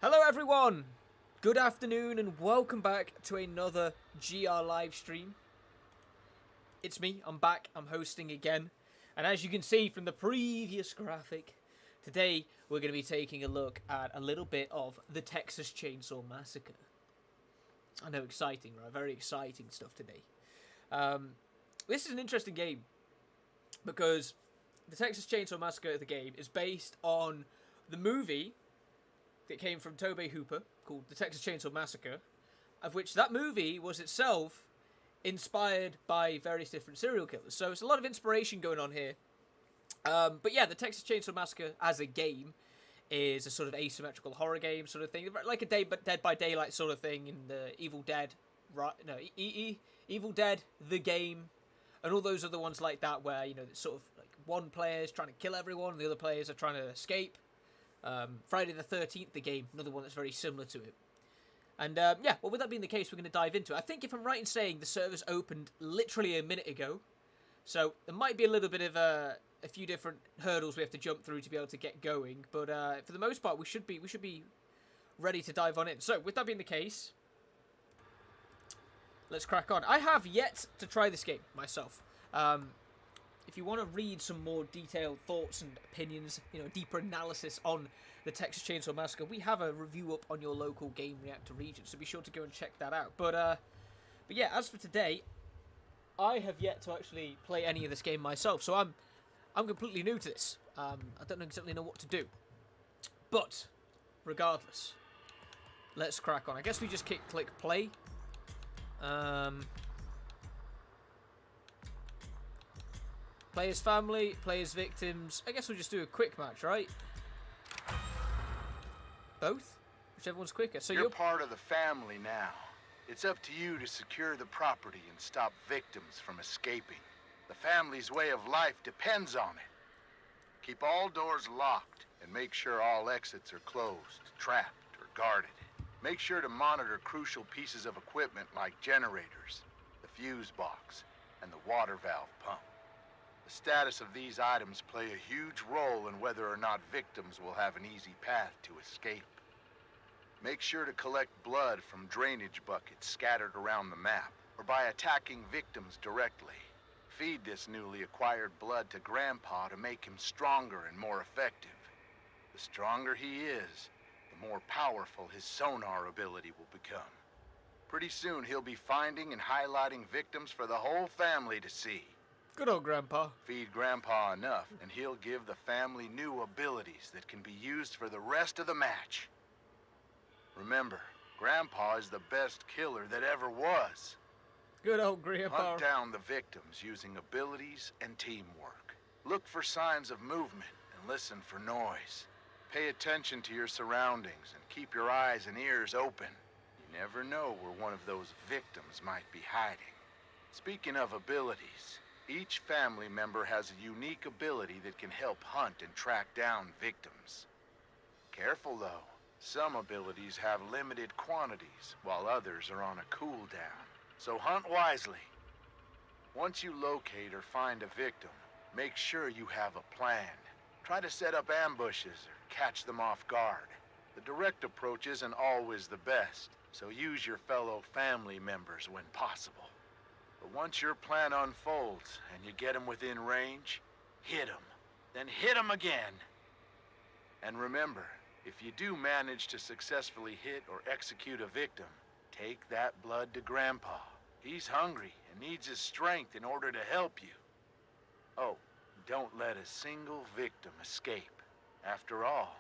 Hello everyone! Good afternoon and welcome back to another GR live stream. It's me, I'm back, I'm hosting again. And as you can see from the previous graphic, today we're going to be taking a look at a little bit of the Texas Chainsaw Massacre. I know, exciting, right? Very exciting stuff today. This is an interesting game because the Texas Chainsaw Massacre, the game, is based on the movie that came from Tobe Hooper called The Texas Chainsaw Massacre, of which that movie was itself inspired by various different serial killers. So it's a lot of inspiration going on here. But yeah, the Texas Chainsaw Massacre as a game is a sort of asymmetrical horror game sort of thing, like a Dead by Daylight sort of thing in the Evil Dead, Evil Dead the game, and all those other ones like that, where it's sort of like one player is trying to kill everyone, and the other players are trying to escape. Friday the 13th, the game, another one that's very similar to it. And yeah, well, with that being the case, we're going to dive into it. I think if I'm right in saying the servers opened literally a minute ago, so there might be a little bit of a few different hurdles we have to jump through to be able to get going. But for the most part, we should be ready to dive on in. So with that being the case, let's crack on. I have yet to try this game myself. If you want to read some more detailed thoughts and opinions, deeper analysis on the Texas Chainsaw Massacre, we have a review up on your local Game Reactor region, so be sure to go and check that out. But yeah, as for today, I have yet to actually play any of this game myself, so I'm completely new to this. I don't exactly know what to do. But regardless, let's crack on. I guess we just click play. Players family, players victims. I guess we'll just do a quick match, right? Both? Whichever one's quicker. So you're part of the family now. It's up to you to secure the property and stop victims from escaping. The family's way of life depends on it. Keep all doors locked and make sure all exits are closed, trapped, or guarded. Make sure to monitor crucial pieces of equipment like generators, the fuse box, and the water valve pump. The status of these items play a huge role in whether or not victims will have an easy path to escape. Make sure to collect blood from drainage buckets scattered around the map, or by attacking victims directly. Feed this newly acquired blood to Grandpa to make him stronger and more effective. The stronger he is, the more powerful his sonar ability will become. Pretty soon he'll be finding and highlighting victims for the whole family to see. Good old Grandpa. Feed Grandpa enough, and he'll give the family new abilities that can be used for the rest of the match. Remember, Grandpa is the best killer that ever was. Good old Grandpa. Hunt down the victims using abilities and teamwork. Look for signs of movement and listen for noise. Pay attention to your surroundings and keep your eyes and ears open. You never know where one of those victims might be hiding. Speaking of abilities, each family member has a unique ability that can help hunt and track down victims. Careful though, some abilities have limited quantities, while others are on a cooldown. So hunt wisely. Once you locate or find a victim, make sure you have a plan. Try to set up ambushes or catch them off guard. The direct approach isn't always the best, so use your fellow family members when possible. But once your plan unfolds and you get them within range, hit them. Then hit them again. And remember, if you do manage to successfully hit or execute a victim, take that blood to Grandpa. He's hungry and needs his strength in order to help you. Oh, don't let a single victim escape. After all,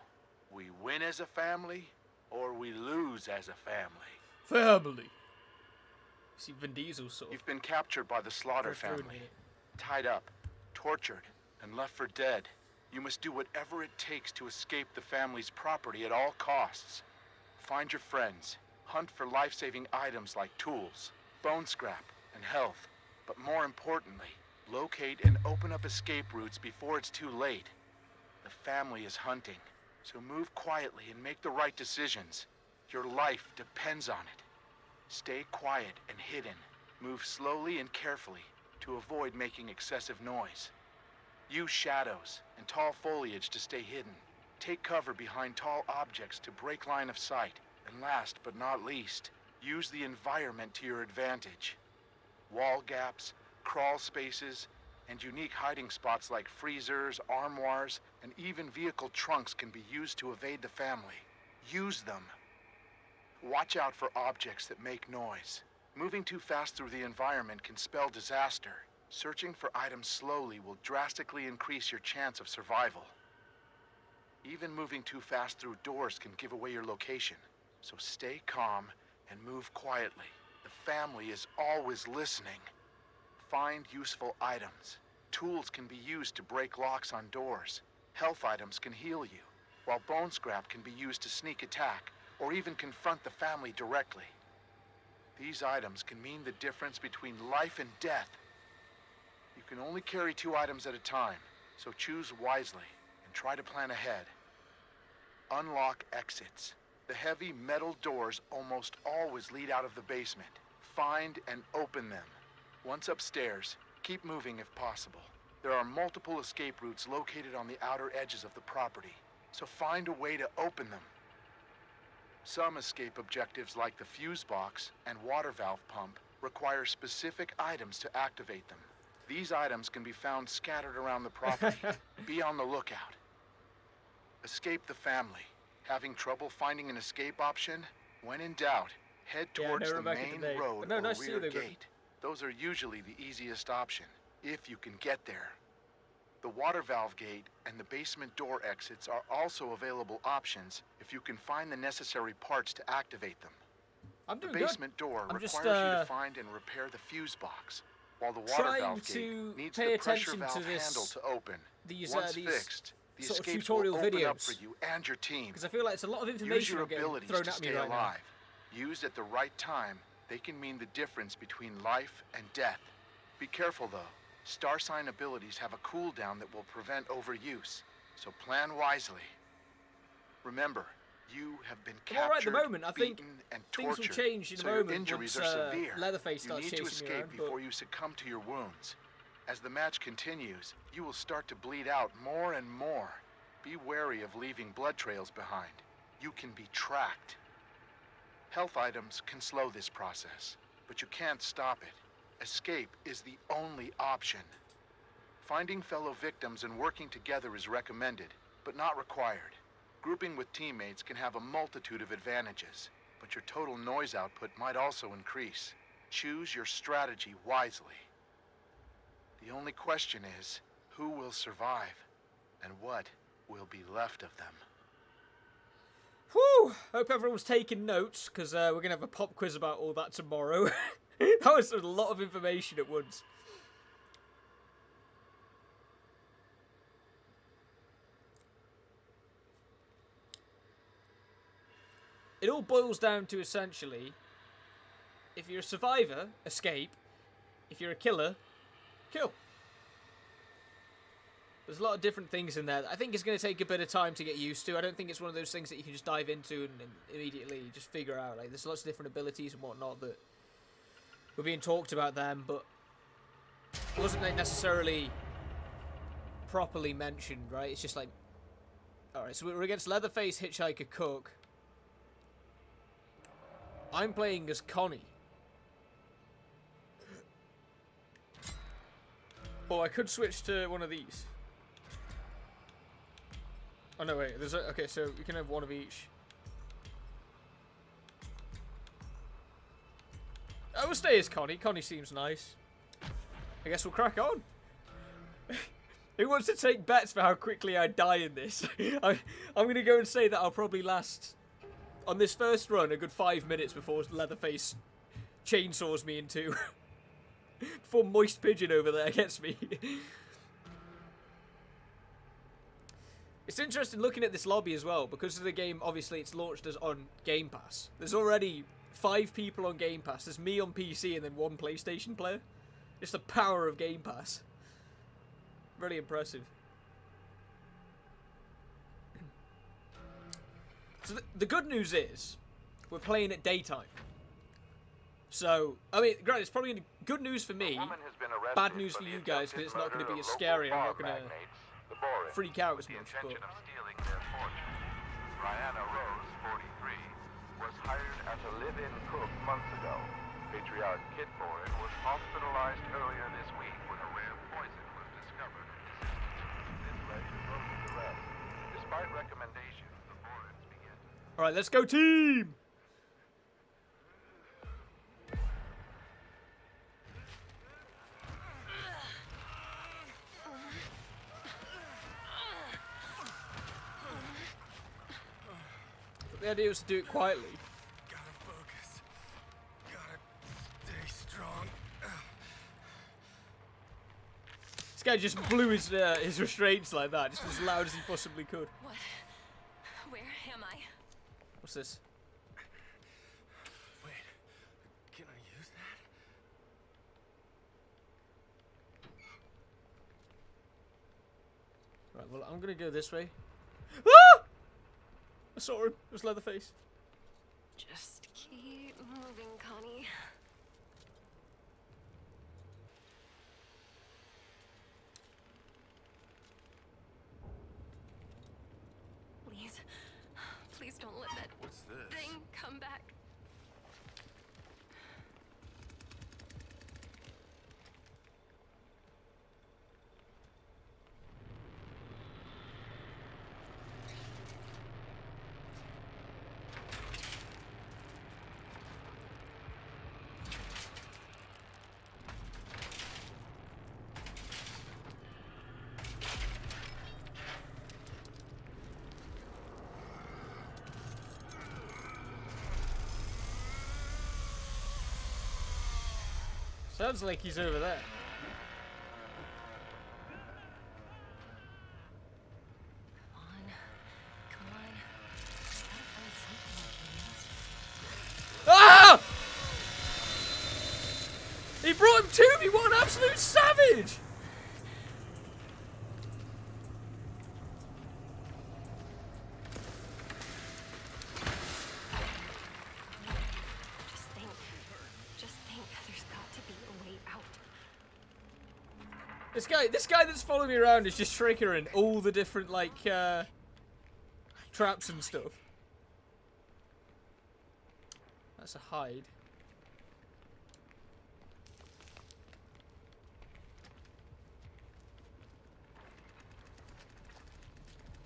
we win as a family or we lose as a family. Family. See, Vin Diesel sort of. You've been captured by the Slaughter family, tied up, tortured, and left for dead. You must do whatever it takes to escape the family's property at all costs. Find your friends, hunt for life-saving items like tools, bone scrap, and health. But more importantly, locate and open up escape routes before it's too late. The family is hunting, so move quietly and make the right decisions. Your life depends on it. Stay quiet and hidden. Move slowly and carefully to avoid making excessive noise. Use shadows and tall foliage to stay hidden. Take cover behind tall objects to break line of sight. And last but not least, use the environment to your advantage. Wall gaps, crawl spaces, and unique hiding spots like freezers, armoires, and even vehicle trunks can be used to evade the family. Use them. Watch out for objects that make noise. Moving too fast through the environment can spell disaster. Searching for items slowly will drastically increase your chance of survival. Even moving too fast through doors can give away your location. So stay calm and move quietly. The family is always listening. Find useful items. Tools can be used to break locks on doors. Health items can heal you, while bone scrap can be used to sneak attack or even confront the family directly. These items can mean the difference between life and death. You can only carry 2 items at a time, so choose wisely and try to plan ahead. Unlock exits. The heavy metal doors almost always lead out of the basement. Find and open them. Once upstairs, keep moving if possible. There are multiple escape routes located on the outer edges of the property, so find a way to open them. Some escape objectives like the fuse box and water valve pump require specific items to activate them. These items can be found scattered around the property. Be on the lookout. Escape the family. Having trouble finding an escape option? When in doubt, head towards the main road or rear gate. Those are usually the easiest option, if you can get there. The water valve gate and the basement door exits are also available options if you can find the necessary parts to activate them. I'm doing the basement door requires you to find and repair the fuse box, while the water valve gate needs the pressure valve handle to open. Once fixed, the escapes will open up for you and your team. Because I feel like it's a lot of information Use your abilities thrown to at me stay right alive. now. Used at the right time, they can mean the difference between life and death. Be careful though. Star sign abilities have a cooldown that will prevent overuse, so plan wisely. Remember, you have been captured, right at the moment. I think beaten, and things tortured, will change in so a your moment injuries once, are severe. Leatherface You starts need to chasing me escape around, before you succumb to your wounds. As the match continues, you will start to bleed out more and more. Be wary of leaving blood trails behind. You can be tracked. Health items can slow this process, but you can't stop it. Escape is the only option. Finding fellow victims and working together is recommended, but not required. Grouping with teammates can have a multitude of advantages, but your total noise output might also increase. Choose your strategy wisely. The only question is, who will survive, and what will be left of them? Whew! Hope everyone's taking notes, because we're going to have a pop quiz about all that tomorrow. That was a lot of information at once. It all boils down to essentially, if you're a survivor, escape. If you're a killer, kill. There's a lot of different things in there that I think it's going to take a bit of time to get used to. I don't think it's one of those things that you can just dive into and immediately just figure out. Like, there's lots of different abilities and whatnot that were being talked about then, but wasn't necessarily properly mentioned, right? It's just like, alright, so we're against Leatherface, Hitchhiker, Cook. I'm playing as Connie. Oh, I could switch to one of these. Oh no, wait. There's a, okay, so we can have one of each. I will stay as Connie. Connie seems nice. I guess we'll crack on. Who wants to take bets for how quickly I die in this? I'm going to go and say that I'll probably last, on this first run, a good 5 minutes before Leatherface chainsaws me in two. Before Moist Pigeon over there gets me. It's interesting looking at this lobby as well, because of the game, obviously it's launched as on Game Pass. There's already 5 people on Game Pass. There's me on PC and then 1 PlayStation player. It's the power of Game Pass. Really impressive. So the good news is, we're playing at daytime. So, I mean, granted, it's probably good news for me, bad news for you guys, because it's not going to be as scary. I'm not going to freak out as with the much, but... intention of stealing their fortune. Rihanna Rose, 43, was hired as a live-in cook months ago. Patriarch Kit Boren was hospitalized earlier this week when a rare poison was discovered in his system. This led to Rose's arrest. Despite recommendations, the Borens began to... Alright, let's go team! But the idea was to do it quietly. Gotta focus. Gotta stay strong. This guy just blew his restraints like that, just as loud as he possibly could. What? Where am I? What's this? Wait, can I use that? Right, well, I'm gonna go this way. Ah! I saw him. It was Leatherface. Just keep moving, Connie. Please. Please don't let that What's this? thing come back. Sounds like he's over there. Come on. Come on. Gotta find something I can use. Ah! He brought him to me. What an absolute savage! Just think. There's got to be a way out. This guy that's following me around is just triggering all the different like traps and stuff. That's a hide.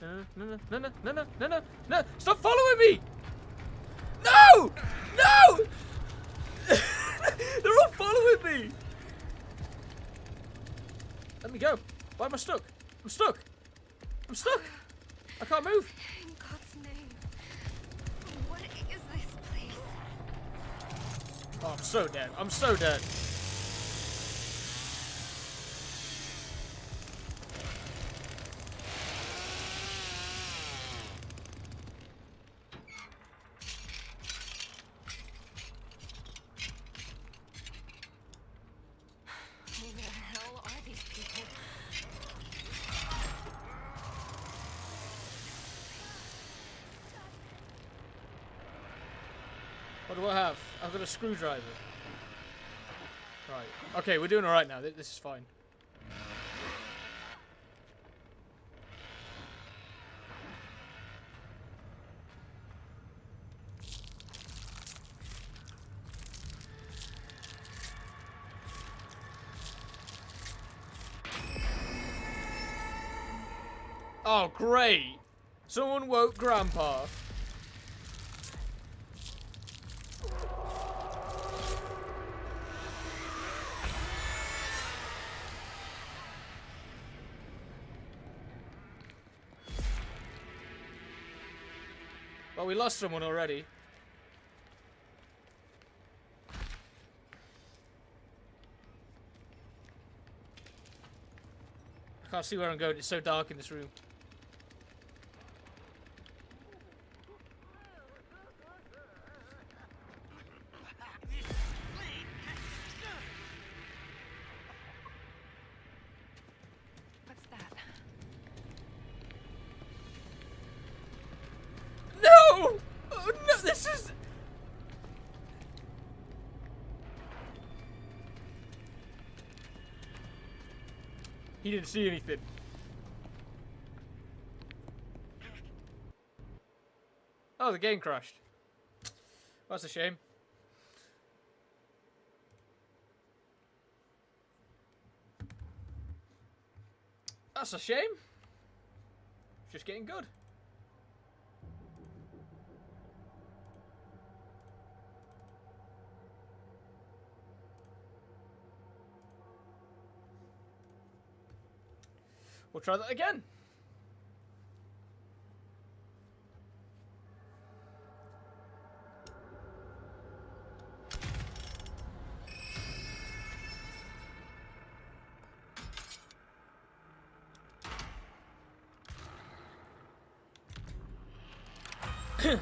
No! Stop following me! No! No! They're all following me! Let me go. Why am I stuck? I'm stuck. I'm stuck. I can't move. In God's name. What is this place? Oh, I'm so dead. I'm so dead. Who the hell are these people? What do I have? I've got a screwdriver. Right. Okay, we're doing alright now. This is fine. Oh, great! Someone woke Grandpa. Well, we lost someone already. I can't see where I'm going. It's so dark in this room. What's that? No! Oh, no, this is... He didn't see anything. Oh, the game crashed. That's a shame. That's a shame. It's just getting good. We'll try that again.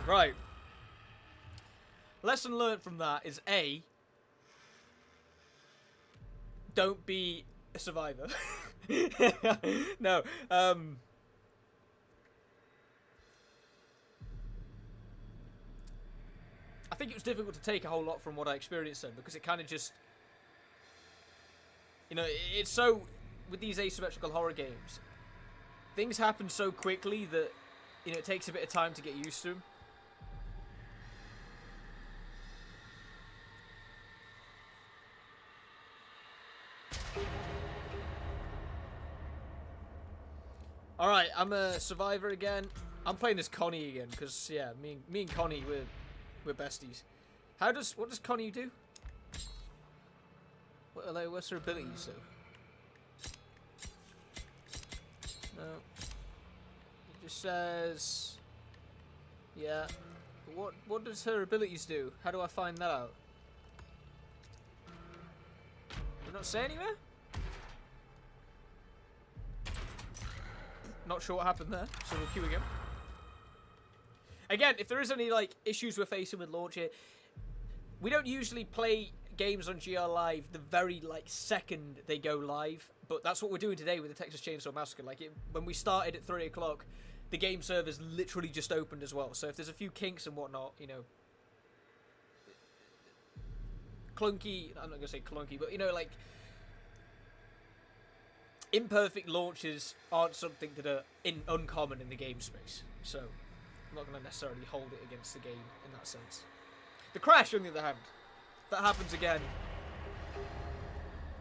Right. Lesson learned from that is A, don't be a survivor. No. I think it was difficult to take a whole lot from what I experienced then, because it kind of just, you know, it's so, with these asymmetrical horror games, things happen so quickly that, you know, it takes a bit of time to get used to them. Alright, I'm a survivor again. I'm playing as Connie again, because, yeah, me and Connie, we're besties. What does Connie do? What's her abilities, though? No. It just says... Yeah. But what does her abilities do? How do I find that out? Did it not say anywhere? Not sure what happened there, so we'll queue again. Again, if there is any like issues we're facing with launch here, we don't usually play games on GR Live the very like second they go live, but that's what we're doing today with the Texas Chainsaw Massacre. Like when we started at 3 o'clock, the game servers literally just opened as well. So if there's a few kinks and whatnot, you know, clunky. I'm not gonna say clunky, but you know, like. Imperfect launches aren't something that are uncommon in the game space, so I'm not going to necessarily hold it against the game in that sense. The crash, on the other hand, if that happens again,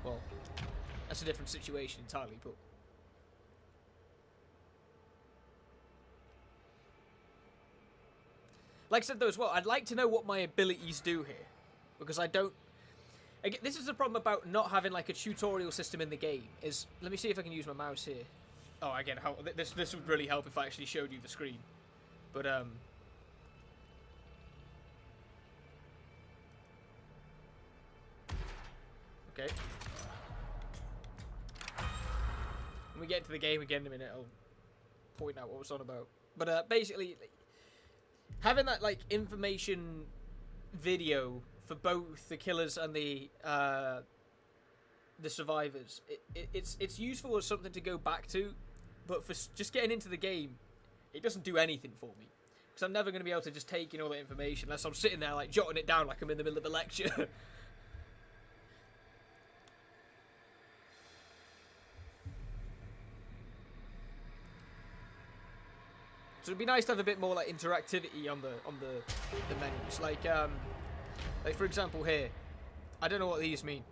well, that's a different situation entirely, but... Like I said though as well, I'd like to know what my abilities do here, because I don't... Again, this is the problem about not having like a tutorial system in the game. Is let me see if I can use my mouse here. Oh, again, this would really help if I actually showed you the screen. But okay. When we get to the game again in a minute, I'll point out what was on about. But basically, having that like information video for both the killers and the survivors, it's useful as something to go back to, but for just getting into the game, it doesn't do anything for me, because I'm never going to be able to just take in all that information unless I'm sitting there like jotting it down like I'm in the middle of a lecture. So it'd be nice to have a bit more like interactivity on the menus, like for example here, I don't know what these mean.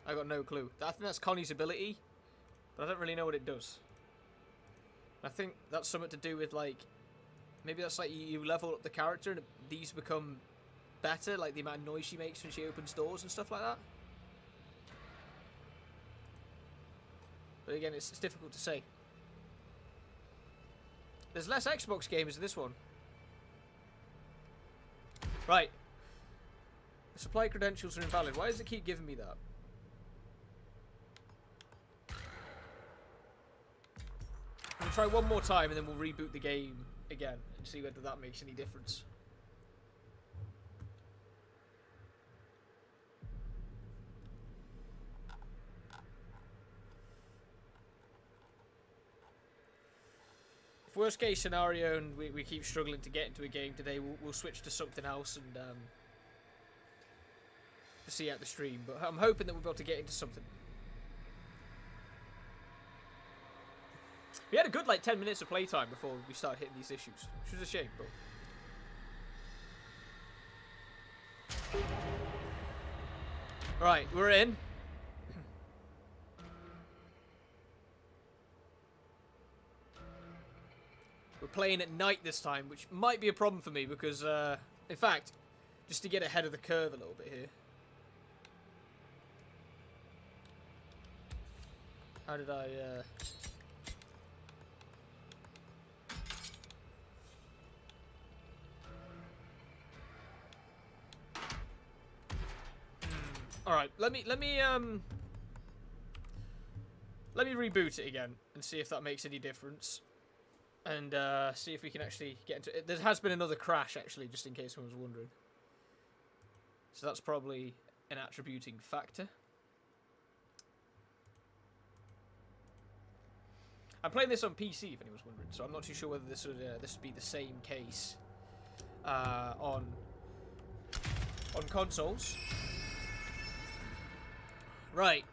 I got no clue. I think that's Connie's ability, but I don't really know what it does. I think that's something to do with like, maybe that's like you level up the character and these become better, like the amount of noise she makes when she opens doors and stuff like that. But again, it's difficult to say. There's less Xbox games in this one. Right. The supply credentials are invalid. Why does it keep giving me that? We'll try one more time and then we'll reboot the game again and see whether that makes any difference. If worst case scenario and we keep struggling to get into a game today, we'll switch to something else and to see out the stream, but I'm hoping that we'll be able to get into something. We had a good like 10 minutes of playtime before we started hitting these issues, which was a shame, but Right, we're in. We're playing at night this time, which might be a problem for me because, in fact, just to get ahead of the curve a little bit here. How did I, Alright, let me reboot it again and see if that makes any difference. And, see if we can actually get into it. There has been another crash, actually, just in case someone was wondering. So that's probably an attributing factor. I'm playing this on PC, if anyone's wondering, so I'm not too sure whether this would be the same case on consoles. Right,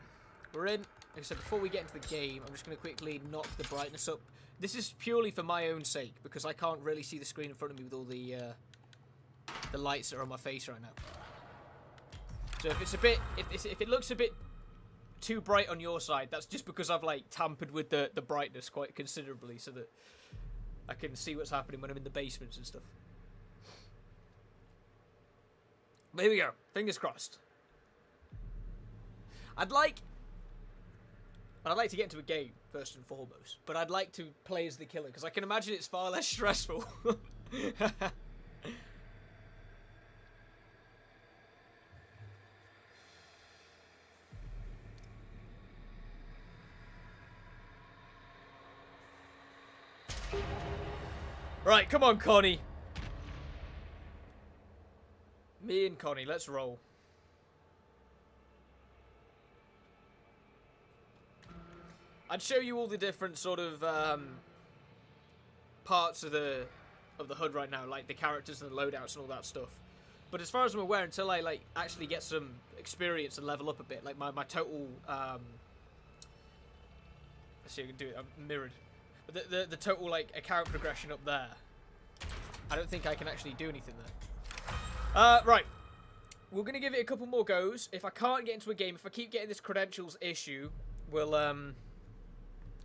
we're in. Like I said, before we get into the game, I'm just going to quickly knock the brightness up. This is purely for my own sake, because I can't really see the screen in front of me with all the lights that are on my face right now. So if it's a bit, if it looks a bit too bright on your side, that's just because I've like tampered with the brightness quite considerably so that I can see what's happening when I'm in the basements and stuff. But here we go. Fingers crossed. I'd like to get into a game first and foremost, but I'd like to play as the killer because I can imagine it's far less stressful. Right, come on, Connie. Me and Connie, let's roll. I'd show you all the different sort of parts of the HUD right now, like the characters and the loadouts and all that stuff. But as far as I'm aware, until I like actually get some experience and level up a bit, like my total let's see if I can do it. I'm mirrored. But the total like account progression up there, I don't think I can actually do anything there. Right, we're gonna give it a couple more goes. If I can't get into a game, if I keep getting this credentials issue, we'll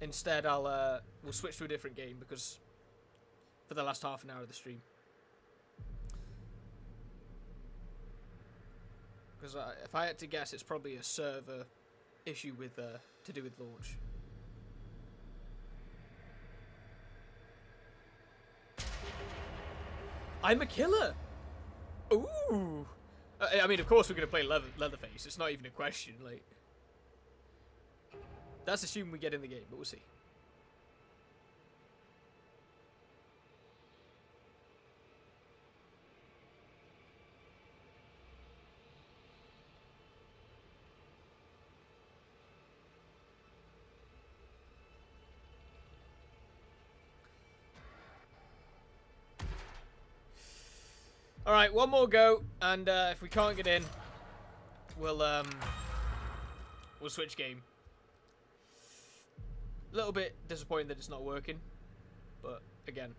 instead we'll switch to a different game because for the last half an hour of the stream. Because if I had to guess, it's probably a server issue with to do with launch. I'm a killer. Ooh. I mean, of course we're gonna play Leatherface. It's not even a question. Like, that's assuming we get in the game, but we'll see. All right, one more go, and if we can't get in, we'll switch game. A little bit disappointed that it's not working, but again,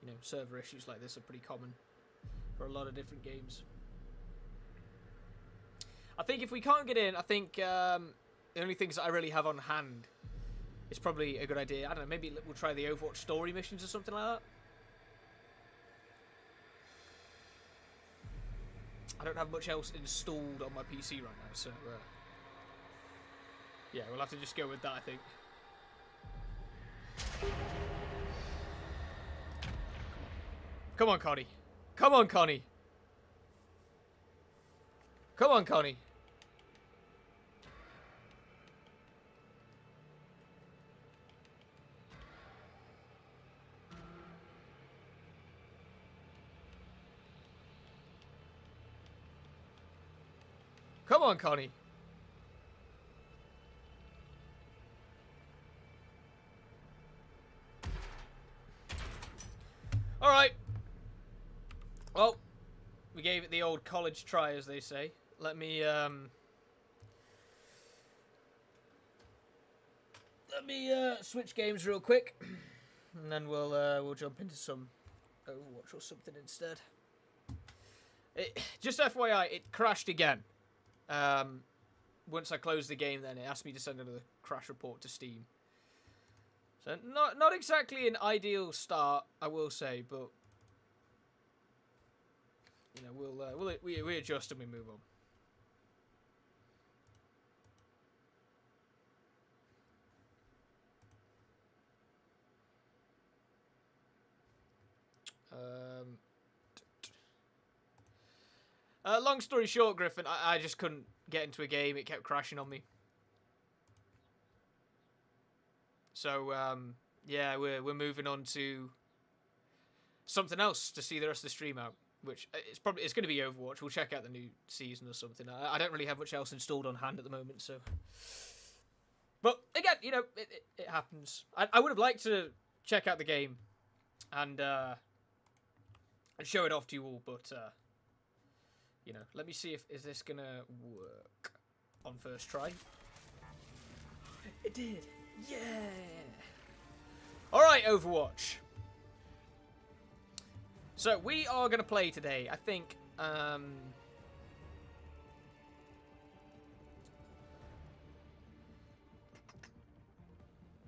you know, server issues like this are pretty common for a lot of different games. I think if we can't get in, I think the only things that I really have on hand is probably a good idea. I don't know, maybe we'll try the Overwatch story missions or something like that. I don't have much else installed on my PC right now, so yeah, we'll have to just go with that, I think. Come on, Connie. Come on, Connie. Come on, Connie. Come on, Connie. All right. Well, we gave it the old college try, as they say. Let me switch games real quick, and then we'll jump into some Overwatch or something instead. Just FYI, it crashed again. Once I closed the game, then it asked me to send another crash report to Steam. So not exactly an ideal start, I will say, but you know we adjust and we move on. Long story short, Griffin, I just couldn't get into a game. It kept crashing on me. So, yeah, we're moving on to something else to see the rest of the stream out. Which it's going to be Overwatch. We'll check out the new season or something. I don't really have much else installed on hand at the moment, so. But again, you know, it happens. I would have liked to check out the game and show it off to you all, but you know, let me see is this gonna work on first try. It did. Yeah. All right, Overwatch. So we are gonna play today. I think. All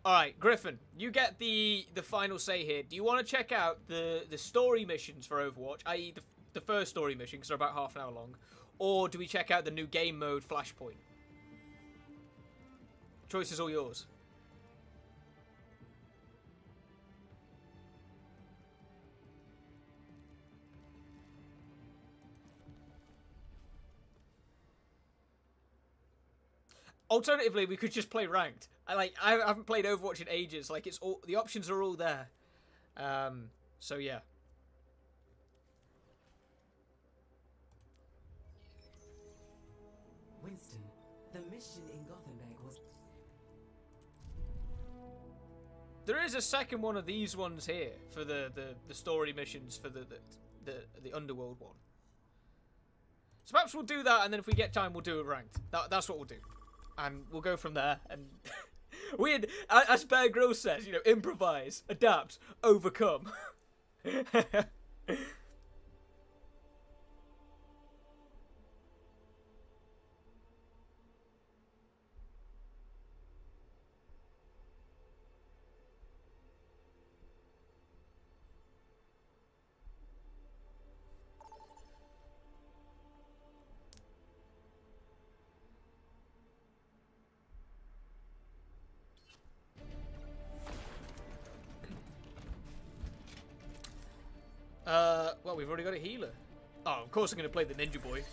right, Griffin, you get the final say here. Do you want to check out the story missions for Overwatch, i.e. the first story mission, because they're about half an hour long, or do we check out the new game mode Flashpoint? Choice is all yours. Alternatively, we could just play ranked. I haven't played Overwatch in ages. Like, it's all the options are all there. So yeah. Winston, the mission in Gothenburg was... There is a second one of these ones here for the story missions for the Underworld one. So perhaps we'll do that, and then if we get time, we'll do it ranked. That's what we'll do. And we'll go from there. And as Bear Grylls says, you know, improvise, adapt, overcome. Well, we've already got a healer. Oh, of course I'm going to play the Ninja Boy.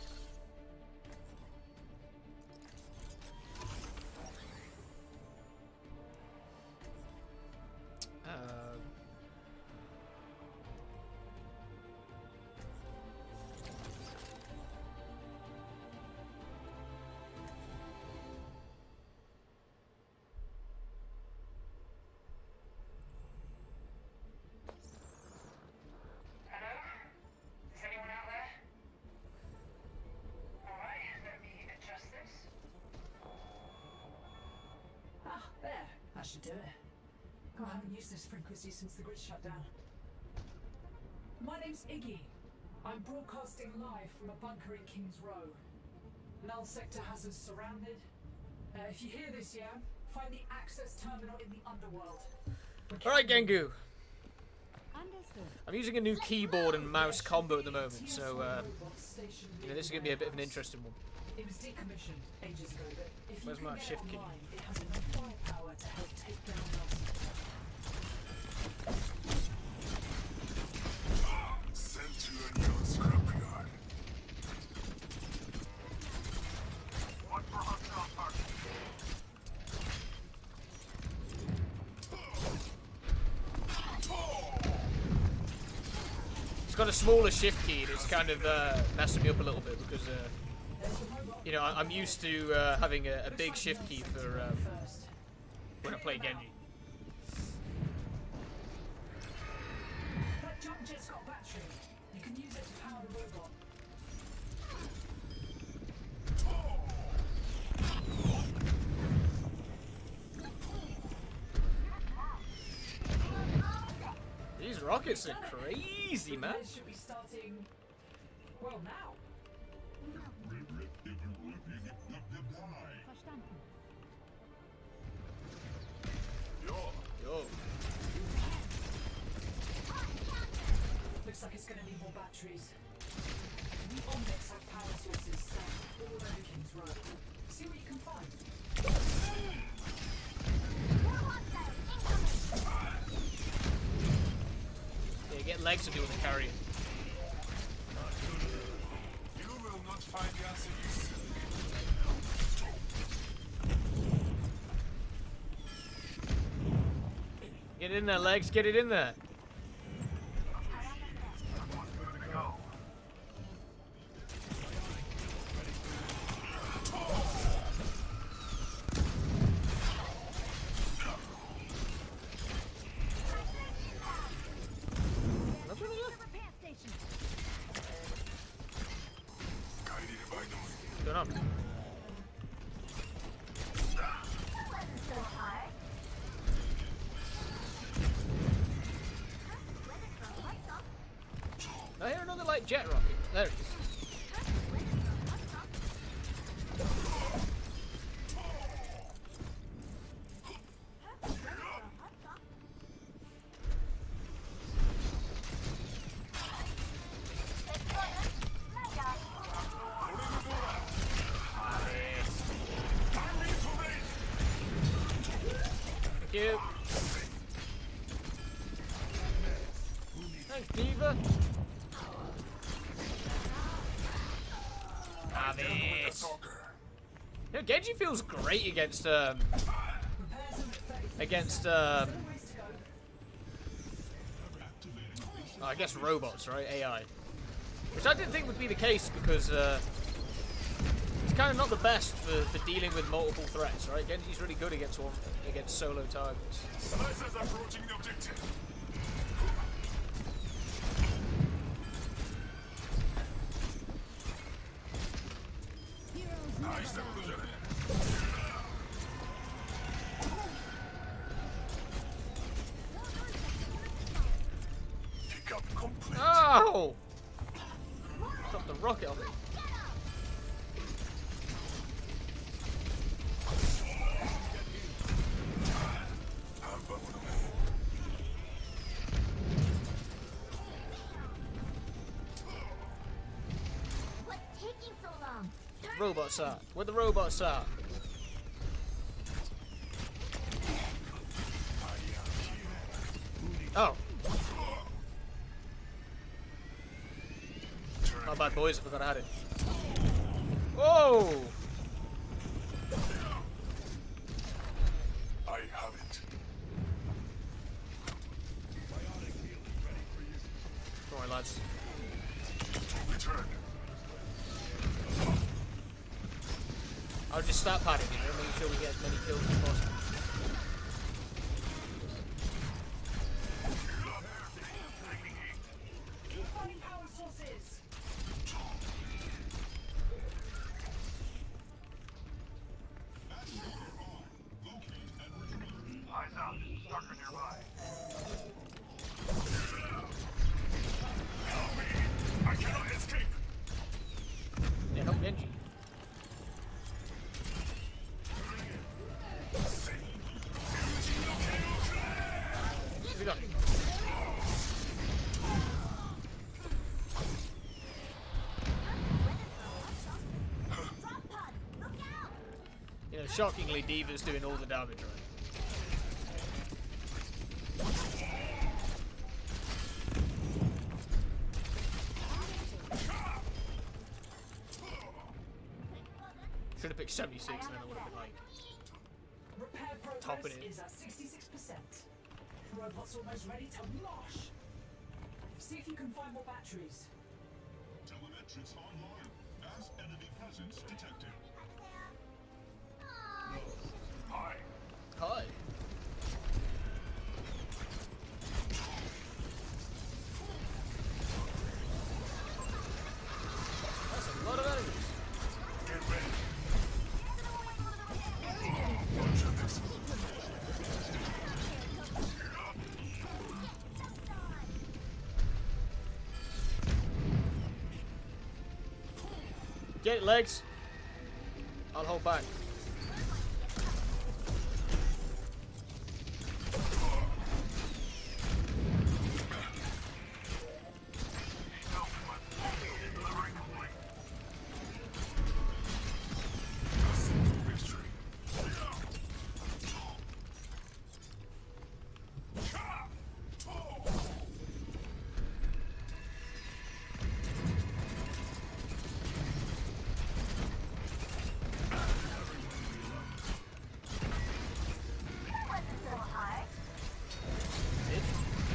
Should do it. I haven't used this frequency since the grid shut down. My name's Iggy. I'm broadcasting live from a bunker in Kings Row. Null sector has us surrounded. If you hear this, yeah, find the access terminal in the underworld. Alright, Gengu. I'm using a new keyboard and mouse combo at the moment, so you know, this is going to be a bit of an interesting one. It was decommissioned ages ago, but if Where's you my can get shift key? online, it has enough firepower to help take down Null sector. Sent to a new scrapyard. One for hostile target. It's got a smaller shift key and it's kind of messing me up a little bit because you know, I'm used to having a big shift key for when I play Genji. That jump jet's got a battery. You can use it to power the robot. These rockets are crazy, man. Should be starting Well, now. Verstanden. Yo. Looks like it's gonna need more batteries. The Omnics have power sources stacked all over King's Road. See what you can find. Yeah, get legs to be able to carry it. You will not find the answer you seek. Get in there, legs. Get it in there. Repair station. Guided by noise. What's going on? So hard. I hear another like jet rocket. There it is. Thank you. Thanks, Diva. Have it. Stalker. You know, Genji feels great against Repairs and against ways to go. oh, I guess robots, right? AI. Which I didn't think would be the case because he's kind of not the best for dealing with multiple threats, right? Genji's really good against solo targets. Slicers approaching the objective. Heroes Nice never die. evolution. Pick up complete. Oh! Dropped the rocket on me. I'm bubbling away. What's taking so long? Robots are. Where the robots are. Oh. Not bad, boys. I forgot I had it. Whoa! I have it. Don't worry, lads. Return. I'll just start padding, you know, making sure we get as many kills as possible. Keep finding power sources. Eyes out. Stalker nearby. Help me. I cannot escape. Yeah, help Genji. What we got? You know, shockingly, Diva's doing all the damage, right? Should have picked 76 and then I would have been like, Repair Topping progress it. is at 66%. Robot's almost ready to mosh. See if you can find more batteries. Telemetrics online. As enemy presence detected. Hi. hi. That's a lot of enemies. Get ready. Bunch of explosives. Get it, legs. I'll hold back.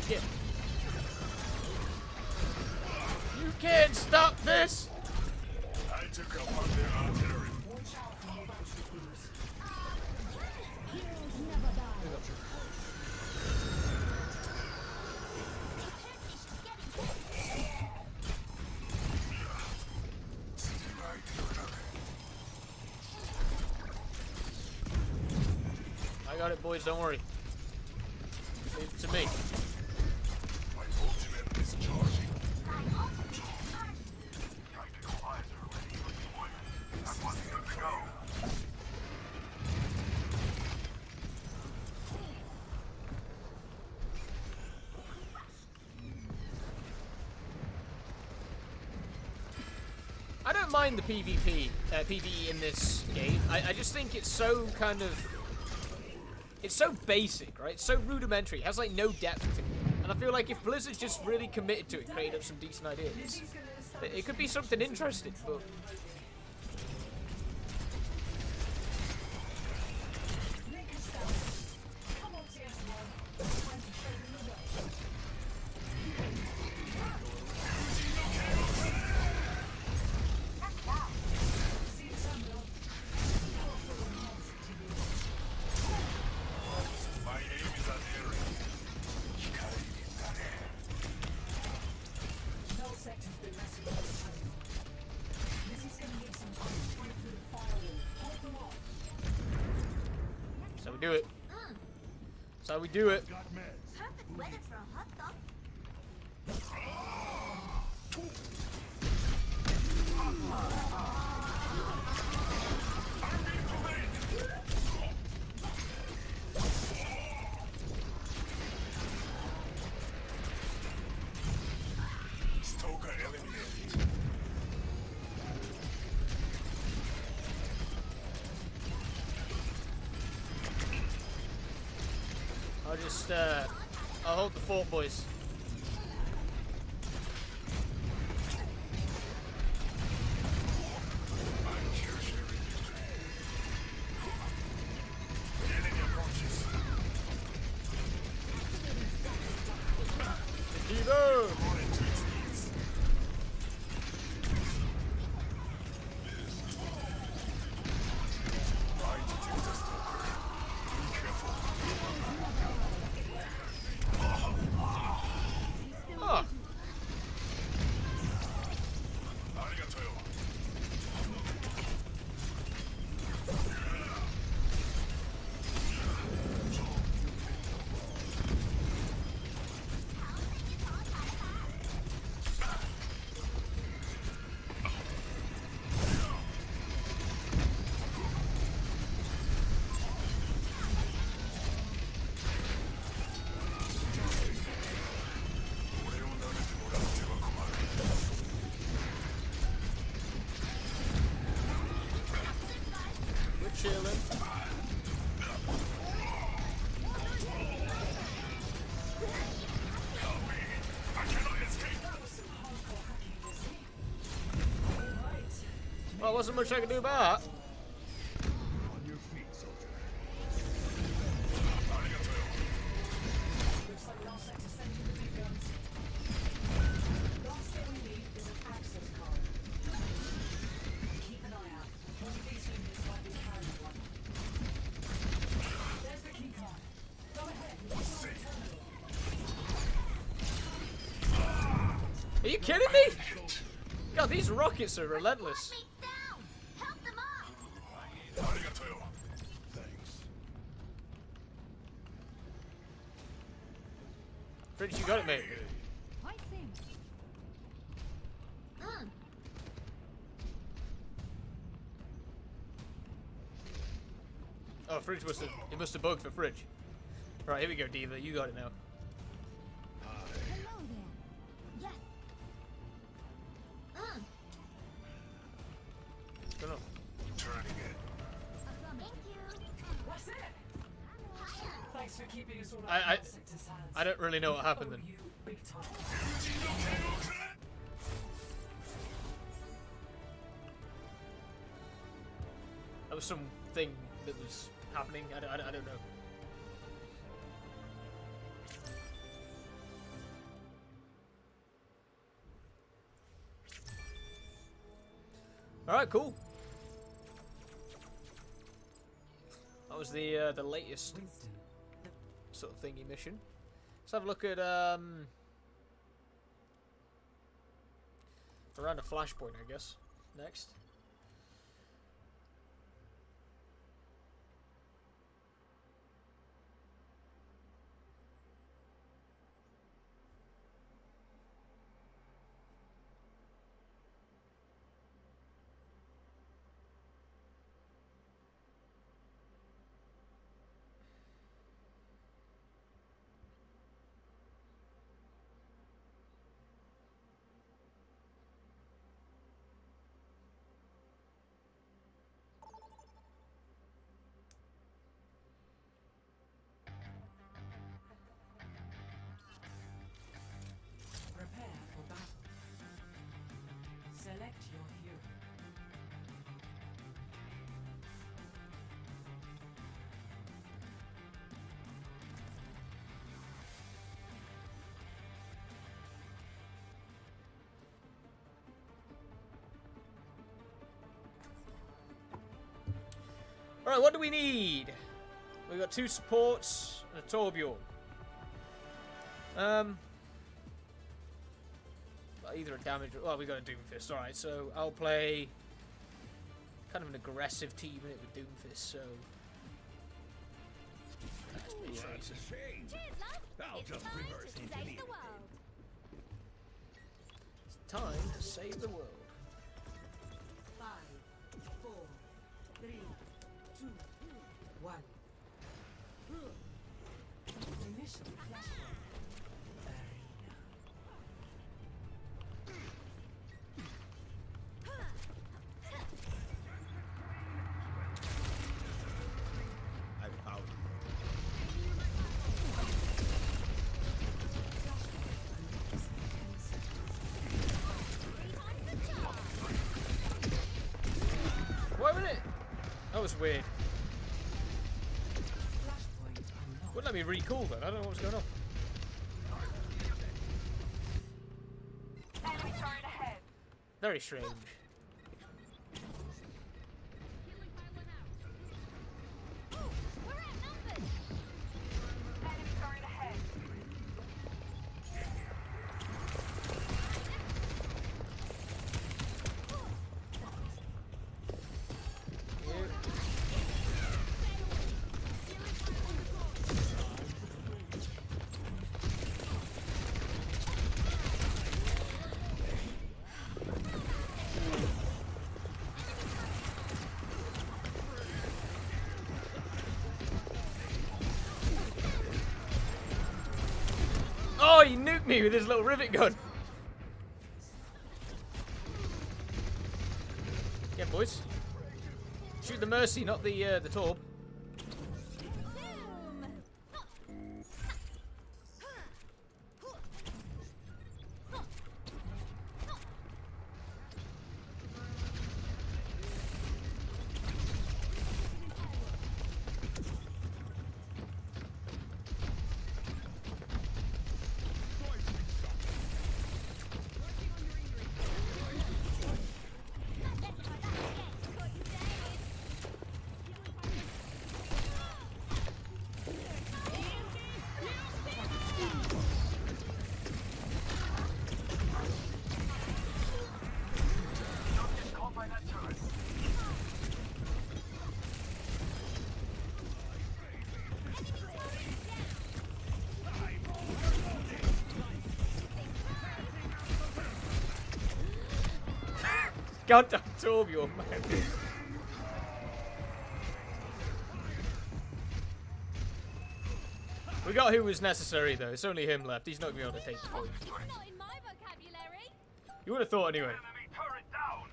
Shit. You can't stop this! I took up on their artillery. I got it, boys, don't worry. Leave it to me. My ultimate is charging. Tactical eyes are ready for deployment. I'm wanting them to go. I don't mind the PvE in this game. I just think it's so kind of... It's so basic, right? It's so rudimentary. It has, like, no depth to it. And I feel like if Blizzard's just really committed to it, created up some decent ideas, it could be something interesting, but... My aim is unerring. No sector's been messing with the tunnel. This is gonna need some time to break through the firewall. Hold them off. That's how we do it. That's how we do it. Got meds. Perfect weather for a hot dog. Stoker eliminated. I'll just, I'll hold the fort, boys. Enemy approaches. Divo! Going to its knees. Right, take the Stoker. Be careful. Oh, Arigato. we're chilling. Well, wasn't much I could do about that. On your feet, soldier. Looks like last sector sending the big guns. Last thing we need is an access card. Keep an eye out. One of these units might be carrying one. There's the key card. Go ahead. Use the terminal. Are you kidding me? God, these rockets are relentless. Mates down! Help them up! Arigato. Thanks. Prince, you got it, mate. Quite same. Oh, Fridge must have... It must have bugged for Fridge. Right, here we go, Diva. You got it now. Hello there. Yes. What's going on? Turning it. Thank you. That's it. Thanks for keeping us all I- out of Sector's hands. I don't really know what happened then. You big time. That was something that was happening. I don't know. All right, cool. That was the latest sort of thingy mission. Let's have a look at around a flashpoint, I guess. Next. Prepare for battle. Select your hero. Alright, what do we need? We've got 2 supports and a Torbjorn. Either a damage... Well, we got a Doomfist. Alright, so I'll play kind of an aggressive team in it with Doomfist, so... That's pretty shady. Cheers, love. I'll It's just time reverse to engineer save the it. world. It's time to save the world. 5, 4, 3, 2, 1. Initial flashpoint. Arena. I found you. Wait a minute! That was weird. Flashpoint unlocked. Wouldn't let me recall then. I don't know what's going on. Enemy turret ahead. Very strange. We're outnumbered. Enemy turret ahead. Oh, he nuked me with his little rivet gun. Yeah, boys. Shoot the Mercy, not the Torb. Goddamn Torbjorn, man. We got who was necessary, though. It's only him left. He's not going to be able to take the point. Not in my vocabulary. You would have thought anyway. Enemy turret down!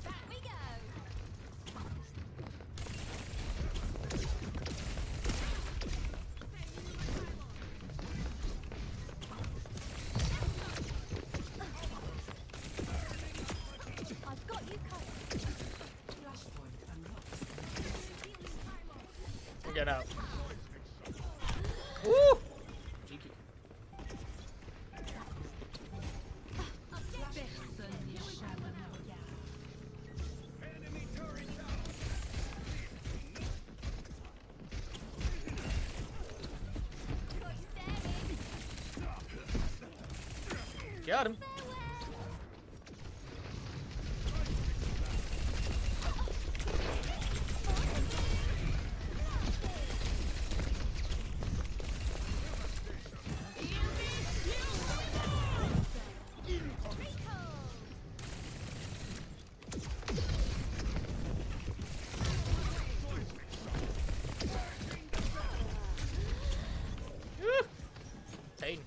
Back we go. I've got you covered. Flashpoint unlocked. We'll get out. Woo! Cheeky. Got him. Woo! Tain.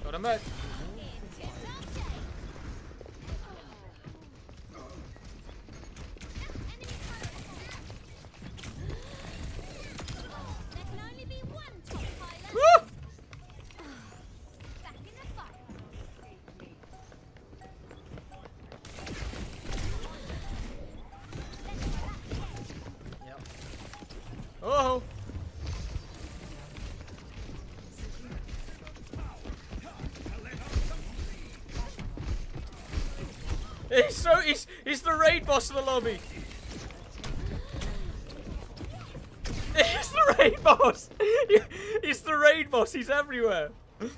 Got him back. There can only be one top pilot. Woo! Back in the fight. Yep. Oh! He's the raid boss of the lobby. He's the raid boss. He's the raid boss. He's everywhere. You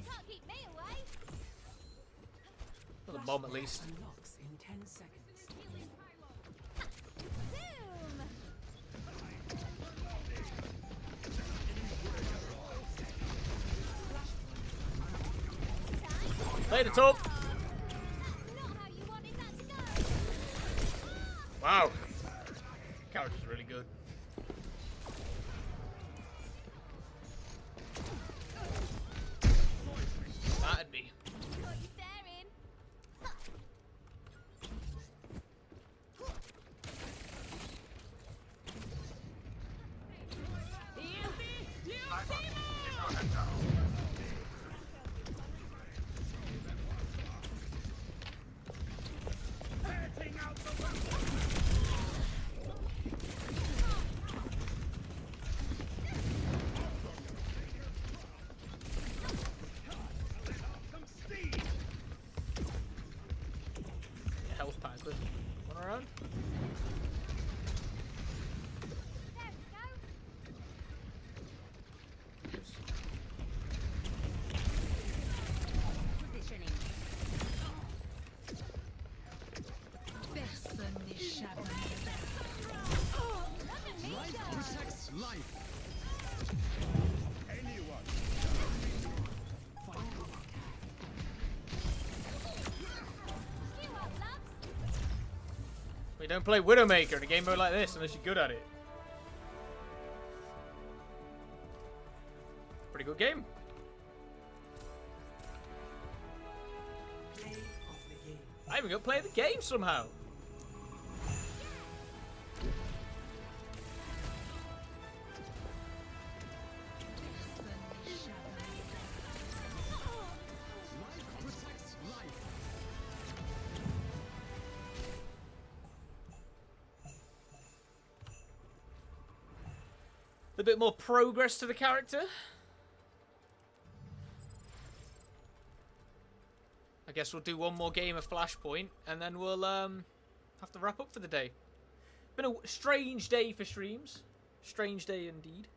can't keep me away. Well, the bomb at least. Unlocks in 10 seconds. Zoom. Play the top. Not how you wanted that to go. Wow. Character's really good. That'd be. Got you staring. Health pack with one around. There we go. Positioning. Personne n'échappe à mes Look at me go. Protects life. Anyone. You hot loves. We don't play Widowmaker in a game mode like this unless you're good at it. Pretty good game. play of the game. I even got to play the game somehow. Life protects life. A bit more progress to the character. I guess we'll do one more game of Flashpoint and then we'll have to wrap up for the day. Been a strange day for streams. Strange day indeed.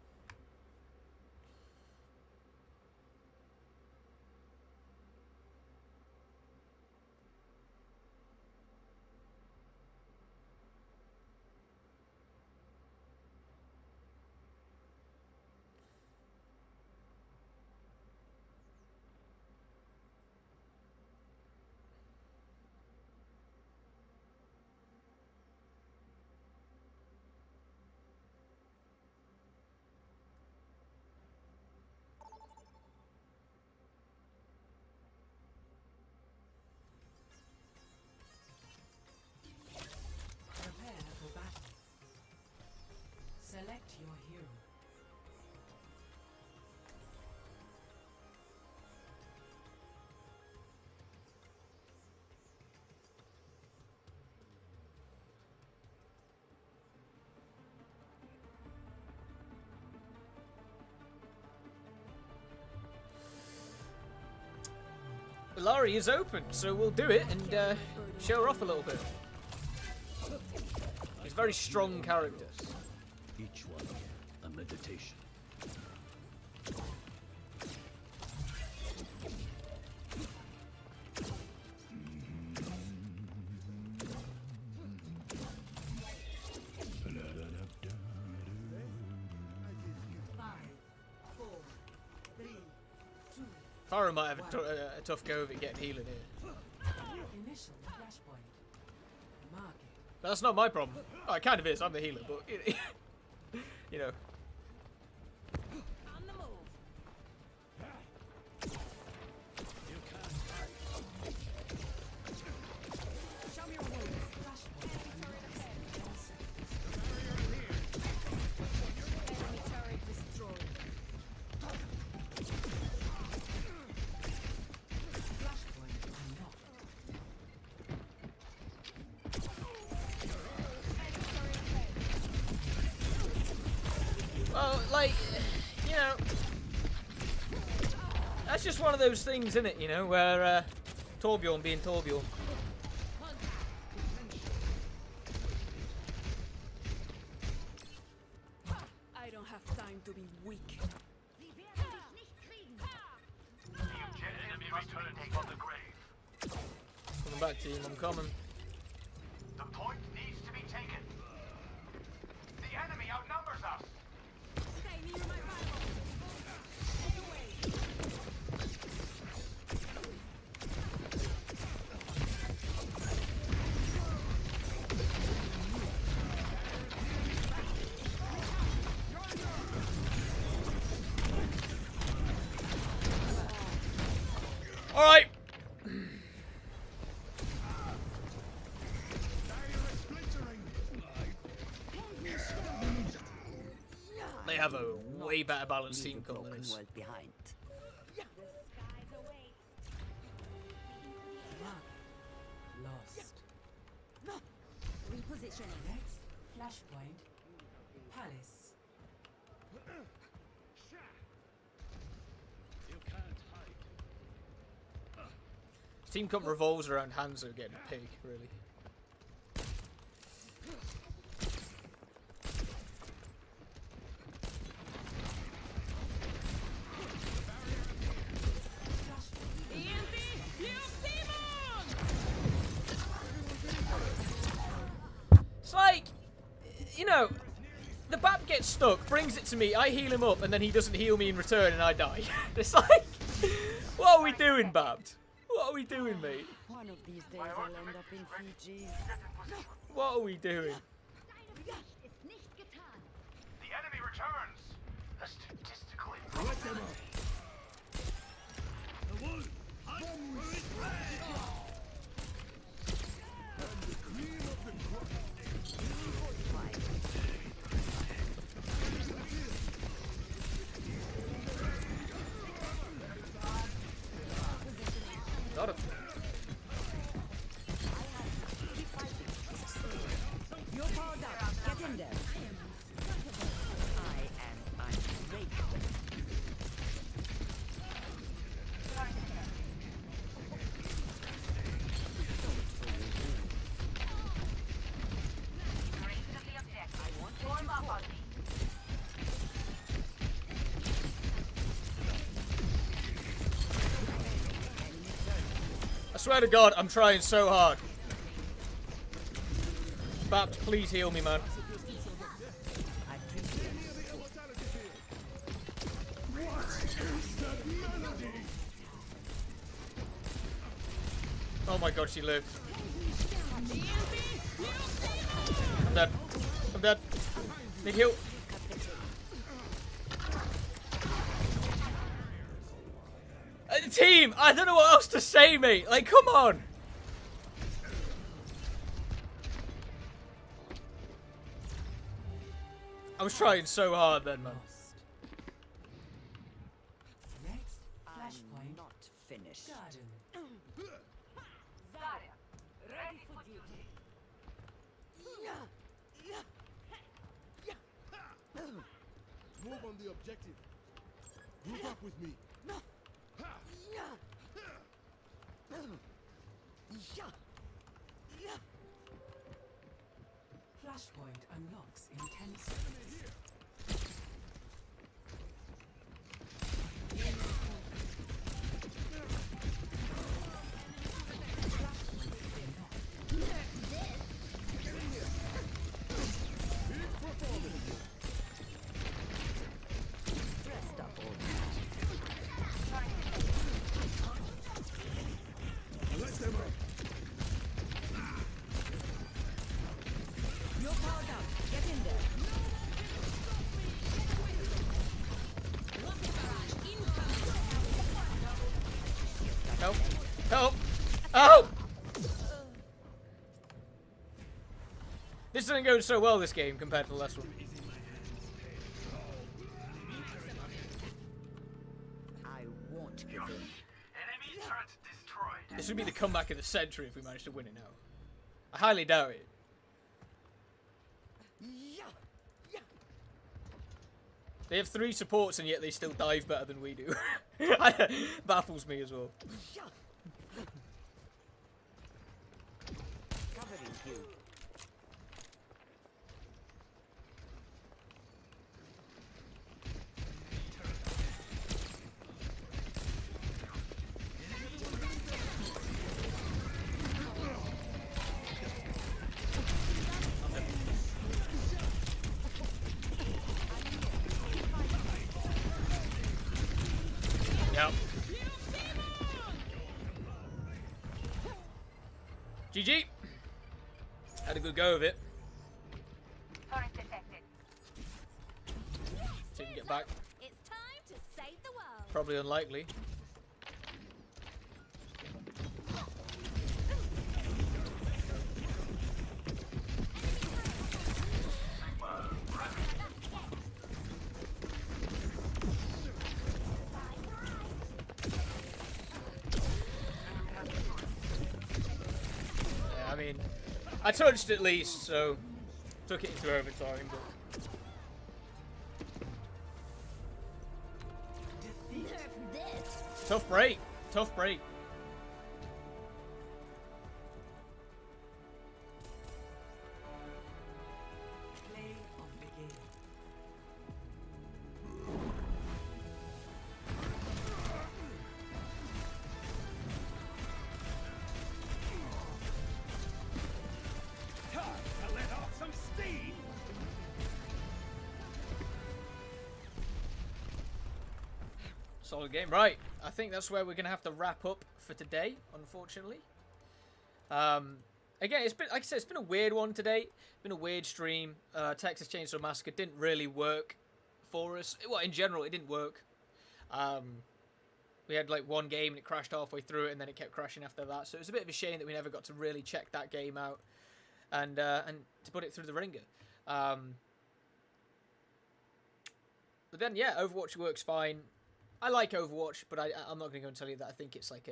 Ilari is open, so we'll do it and show her off a little bit. He's a very strong character. Each one a meditation. Farah might have a tough go of it getting healing here. Initial flashpoint. Mark it. But that's not my problem. Oh, it kind of is. I'm the healer, but you know. On the move. Show me your wounds. Flashpoint. Enemy turret destroyed. Flashpoint unlocked. Well, like, you know, that's just one of those things, isn't it? You know, where Torbjorn being Torbjorn. I don't have time to be weak. Coming back, team. I'm coming. The point needs to be taken. The enemy outnumbers us. Stay near my rival. Stay away. All right. They have a way better balanced team comp than this. behind. Lost. Repositioning. Next flashpoint. Palace. Team comp revolves around Hanzo getting a pig, really. It's like, you know, the BAP gets stuck, brings it to me, I heal him up, and then he doesn't heal me in return and I die. It's like, what are we doing, Bapt? What are we doing, mate? One of these days I'll end up in Fiji. What are we doing? The enemy returns. Statistically. Got him. You're powered up. Get in there. I am unbreakable. I swear to God, I'm trying so hard. Bapt, please heal me, man. Oh my God, she lived. I'm dead. I'm dead. Need heal. Team, I don't know what else to say, mate. Like, come on. I was trying so hard then, man. Lost. Next flashpoint. Not finished. Garden. Zarya, ready for duty. Move on the objective. Group up with me. Flashpoint unlocks in 10 seconds. Rest up, old Let them up. You're powered up. Get in there. Help! Help! Help! This isn't going so well, this game, compared to the last one. I won't give in. This would be the comeback of the century if we managed to win it now. I highly doubt it. They have 3 supports and yet they still dive better than we do. Baffles me as well. Covering you. Yep. GG. Had a good go of it. Turret detected. See if we can get back. It's time to save the world. Probably unlikely. Yeah, I mean, I touched at least, so took it into overtime, but tough break. Tough break. Play of the game. Time to let off some steam. Solid game. Right, I think that's where we're going to have to wrap up for today, unfortunately. Again, it's been, like I said, it's been a weird one today. It's been a weird stream. Texas Chainsaw Massacre didn't really work for us. Well, in general, it didn't work. We had like one game and it crashed halfway through it, and then it kept crashing after that. So it was a bit of a shame that we never got to really check that game out and to put it through the ringer. But then, yeah, Overwatch works fine. I like Overwatch, but I'm not going to go and tell you that I think it's like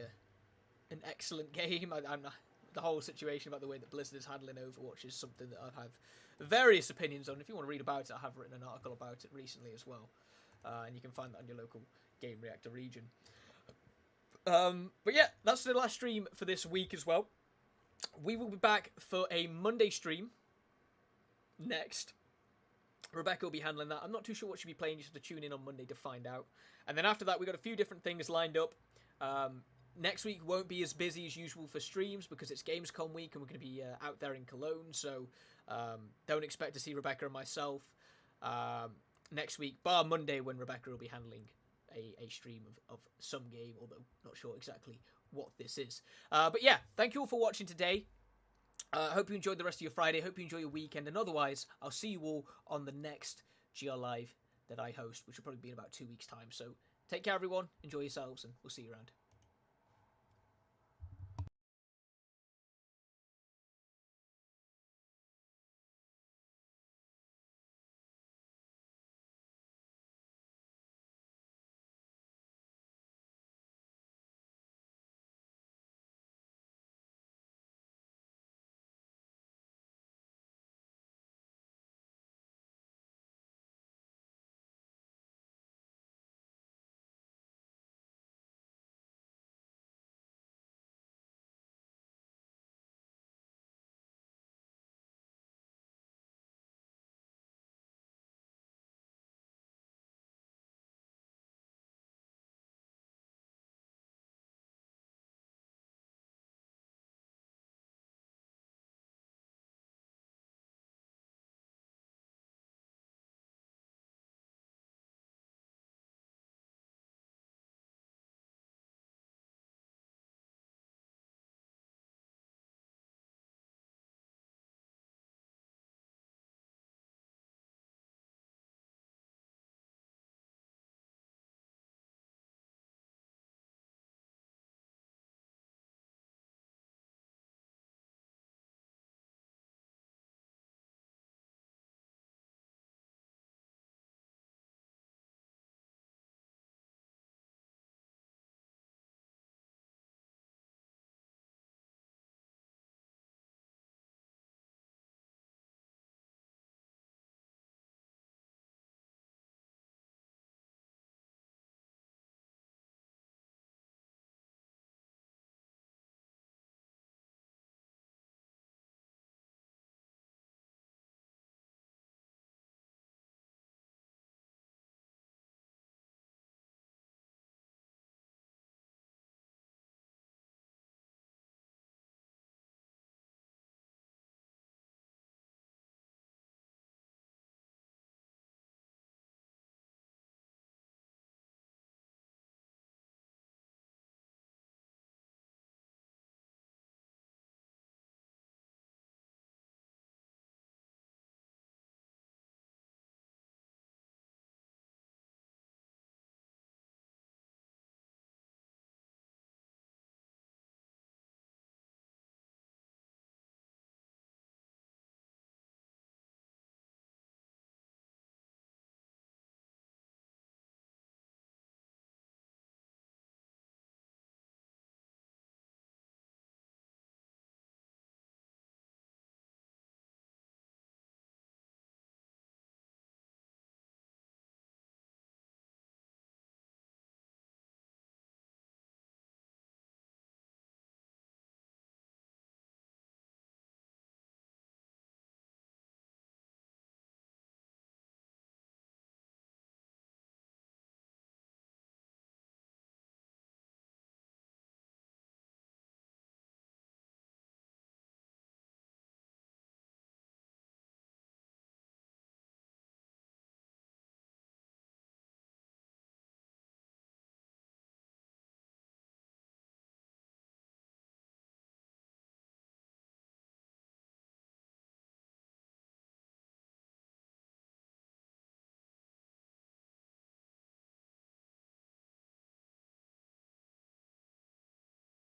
an excellent game. I'm not, the whole situation about the way that Blizzard is handling Overwatch is something that I have various opinions on. If you want to read about it, I have written an article about it recently as well. And you can find that on your local Game Reactor region. But yeah, that's the last stream for this week as well. We will be back for a Monday stream next. Rebecca will be handling that. I'm not too sure what she'll be playing. You have to tune in on Monday to find out. And then after that, we've got a few different things lined up. Next week won't be as busy as usual for streams because it's Gamescom week and we're going to be out there in Cologne. So don't expect to see Rebecca and myself next week, bar Monday when Rebecca will be handling a stream of some game, although not sure exactly what this is. But yeah, thank you all for watching today. Hope you enjoyed the rest of your Friday. Hope you enjoy your weekend. And otherwise, I'll see you all on the next GR Live that I host, which will probably be in about 2 weeks' time. So take care, everyone. Enjoy yourselves, and we'll see you around.